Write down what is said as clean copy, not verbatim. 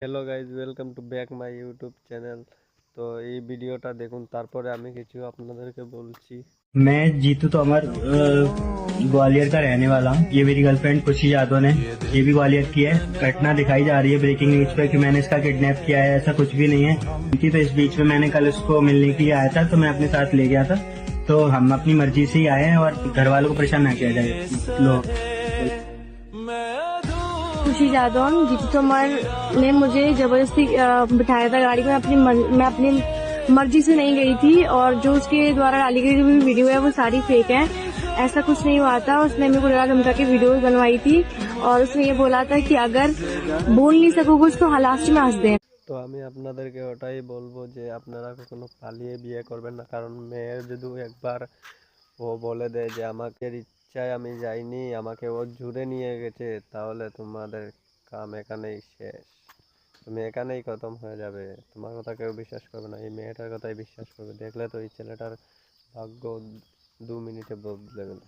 Hello guys, welcome to back my YouTube channel. তো এই ভিডিওটা দেখুন, তারপরে আমি কিছু আপনাদেরকে বলছি। मैं जीतू तोमर ग्वालियर का रहने वाला हूँ। ये मेरी गर्लफ्रेंड खुशी यादव ने ये भी ग्वालियर की है। घटना दिखाई जा रही है ब्रेकिंग न्यूज पे कि मैंने इसका किडनैप किया है, ऐसा कुछ भी नहीं है। तो इस बीच में मैंने कल उसको मिलने के लिए आया था, तो मैं अपने साथ ले गया था। तो हम अपनी मर्जी से ही आए हैं और घर वालों को परेशान ना किया जाए। लो खुशी जादौन जीतू तोमर ने मुझे जबरदस्ती बिठाया था गाड़ी में। मैं अपनी मर्जी से नहीं गई थी, और जो उसके द्वारा डाली गई भी वीडियो है वो सारी फेक है। ऐसा कुछ नहीं हुआ था। उसने मेरे को डरा धमका के वीडियो बनवाई थी, और उसने ये बोला था कि अगर बोल नहीं सको कुछ तो लास्ट में हंस दे। তো আমি আপনাদেরকে ওটাই বলবো যে আপনারা কখনো পালিয়ে বিয়ে করবেন না, কারণ মেয়ের যদি একবার ও বলে দেয় যে আমাকে ইচ্ছায় আমি যাইনি, আমাকে ও জুড়ে নিয়ে গেছে, তাহলে তোমাদের কাম এখানেই শেষ। তুমি এখানেই খতম হয়ে যাবে। তোমার কথা কেউ বিশ্বাস করবে না, এই মেয়েটার কথাই বিশ্বাস করবে। দেখলে তো এই ছেলেটার ভাগ্য 2 মিনিটে বদলে গেল।